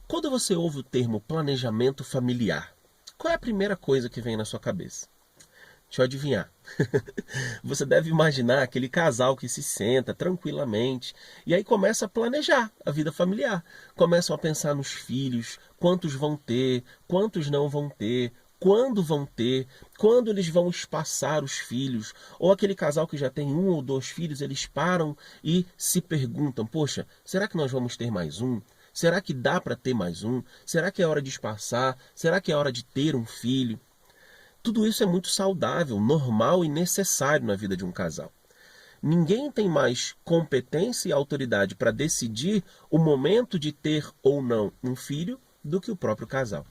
Quando você ouve o termo planejamento familiar, qual é a primeira coisa que vem na sua cabeça? Deixa eu adivinhar. Você deve imaginar aquele casal que se senta tranquilamente e aí começa a planejar a vida familiar. Começam a pensar nos filhos, quantos vão ter, quantos não vão ter, quando eles vão espaçar os filhos. Ou aquele casal que já tem 1 ou 2 filhos, eles param e se perguntam, poxa, será que nós vamos ter mais um? Será que dá para ter mais um? Será que é hora de espaçar? Será que é hora de ter um filho? Tudo isso é muito saudável, normal e necessário na vida de um casal. Ninguém tem mais competência e autoridade para decidir o momento de ter ou não um filho do que o próprio casal.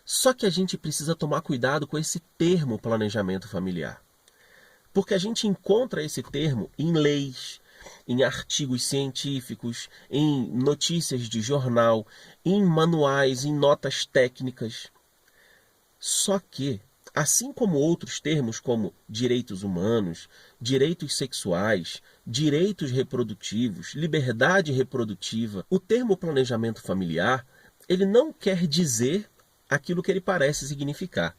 Só que a gente precisa tomar cuidado com esse termo planejamento familiar. Porque a gente encontra esse termo em leis, em artigos científicos, em notícias de jornal, em manuais, em notas técnicas. Só que, assim como outros termos como direitos humanos, direitos sexuais, direitos reprodutivos, liberdade reprodutiva, o termo planejamento familiar, ele não quer dizer aquilo que ele parece significar.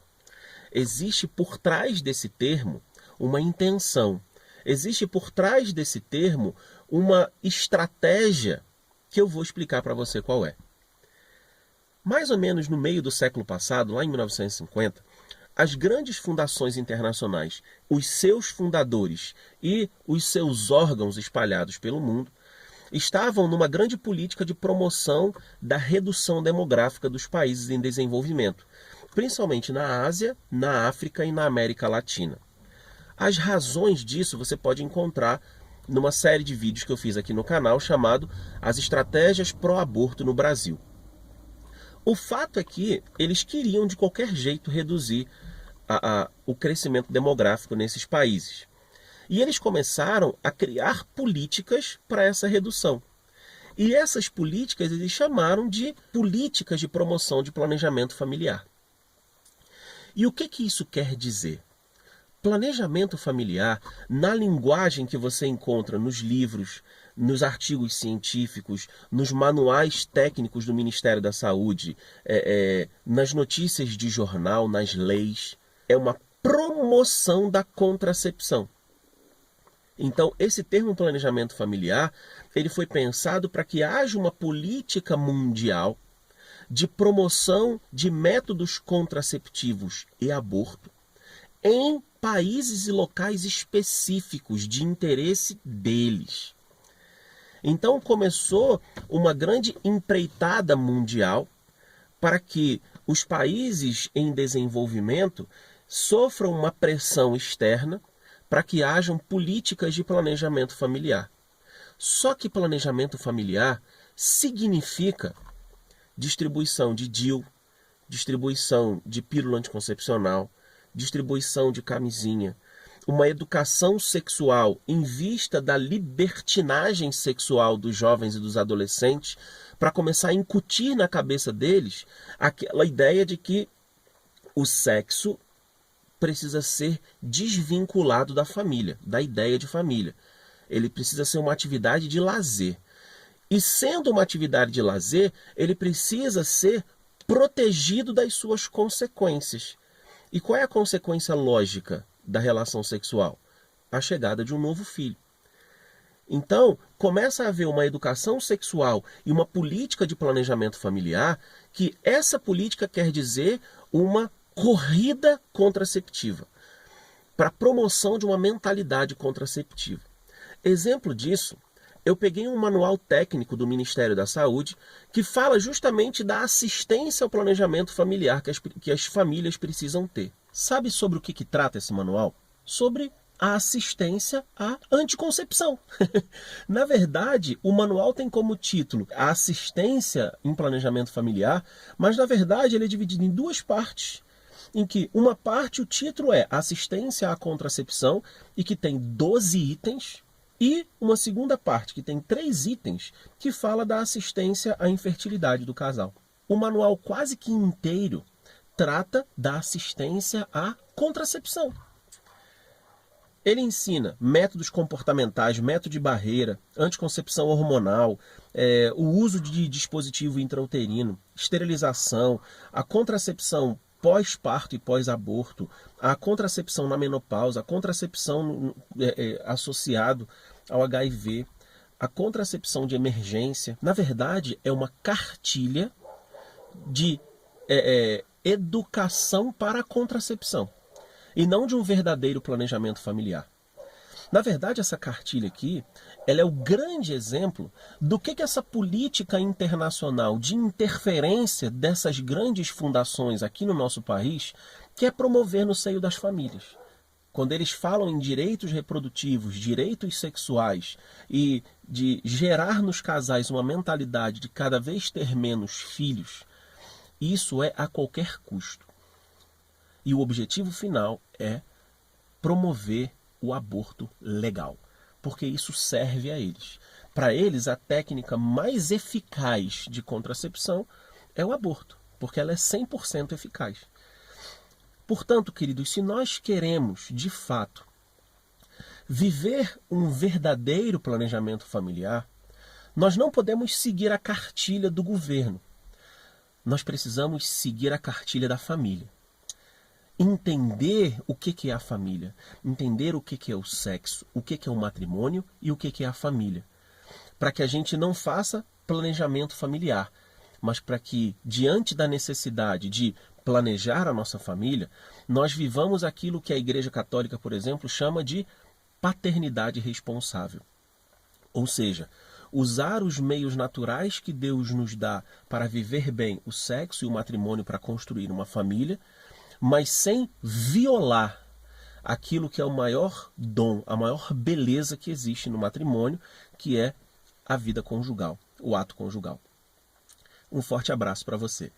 Existe por trás desse termo uma intenção. Existe por trás desse termo uma estratégia que eu vou explicar para você qual é. Mais ou menos no meio do século passado, lá em 1950, as grandes fundações internacionais, os seus fundadores e os seus órgãos espalhados pelo mundo, estavam numa grande política de promoção da redução demográfica dos países em desenvolvimento, principalmente na Ásia, na África e na América Latina. As razões disso você pode encontrar numa série de vídeos que eu fiz aqui no canal chamado As Estratégias pró-aborto no Brasil. O fato é que eles queriam de qualquer jeito reduzir o crescimento demográfico nesses países. E eles começaram a criar políticas para essa redução. E essas políticas eles chamaram de políticas de promoção de planejamento familiar. E o que isso quer dizer? Planejamento familiar, na linguagem que você encontra nos livros, nos artigos científicos, nos manuais técnicos do Ministério da Saúde, nas notícias de jornal, nas leis, é uma promoção da contracepção. Então, esse termo planejamento familiar, ele foi pensado para que haja uma política mundial de promoção de métodos contraceptivos e aborto em países e locais específicos de interesse deles. Então começou uma grande empreitada mundial para que os países em desenvolvimento sofram uma pressão externa para que hajam políticas de planejamento familiar. Só que planejamento familiar significa distribuição de DIU, distribuição de pílula anticoncepcional, distribuição de camisinha, uma educação sexual em vista da libertinagem sexual dos jovens e dos adolescentes, para começar a incutir na cabeça deles aquela ideia de que o sexo precisa ser desvinculado da família, da ideia de família. Ele precisa ser uma atividade de lazer. E sendo uma atividade de lazer, ele precisa ser protegido das suas consequências. E qual é a consequência lógica da relação sexual? A chegada de um novo filho. Então, começa a haver uma educação sexual e uma política de planejamento familiar, que essa política quer dizer uma corrida contraceptiva, para a promoção de uma mentalidade contraceptiva. Exemplo disso, eu peguei um manual técnico do Ministério da Saúde que fala justamente da assistência ao planejamento familiar que as famílias precisam ter. Sabe sobre o que trata esse manual? Sobre a assistência à anticoncepção. Na verdade, o manual tem como título a assistência em planejamento familiar, mas na verdade ele é dividido em 2 partes, em que uma parte o título é assistência à contracepção e que tem 12 itens, e uma segunda parte, que tem 3 itens, que fala da assistência à infertilidade do casal. O manual quase que inteiro trata da assistência à contracepção. Ele ensina métodos comportamentais, método de barreira, anticoncepção hormonal, o uso de dispositivo intrauterino, esterilização, a contracepção pós-parto e pós-aborto, a contracepção na menopausa, a contracepção associado ao HIV, a contracepção de emergência. Na verdade, é uma cartilha de educação para a contracepção e não de um verdadeiro planejamento familiar. Na verdade, essa cartilha aqui, ela é o grande exemplo do que essa política internacional de interferência dessas grandes fundações aqui no nosso país quer promover no seio das famílias. Quando eles falam em direitos reprodutivos, direitos sexuais e de gerar nos casais uma mentalidade de cada vez ter menos filhos, isso é a qualquer custo. E o objetivo final é promover o aborto legal, porque isso serve a eles. Para eles, a técnica mais eficaz de contracepção é o aborto, porque ela é 100% eficaz. Portanto, queridos, se nós queremos, de fato, viver um verdadeiro planejamento familiar, nós não podemos seguir a cartilha do governo. Nós precisamos seguir a cartilha da família. Entender o que é a família, entender o que é o sexo, o que é o matrimônio e o que é a família. Para que a gente não faça planejamento familiar, mas para que, diante da necessidade de planejar a nossa família, nós vivamos aquilo que a Igreja Católica, por exemplo, chama de paternidade responsável. Ou seja, usar os meios naturais que Deus nos dá para viver bem o sexo e o matrimônio para construir uma família, mas sem violar aquilo que é o maior dom, a maior beleza que existe no matrimônio, que é a vida conjugal, o ato conjugal. Um forte abraço para você.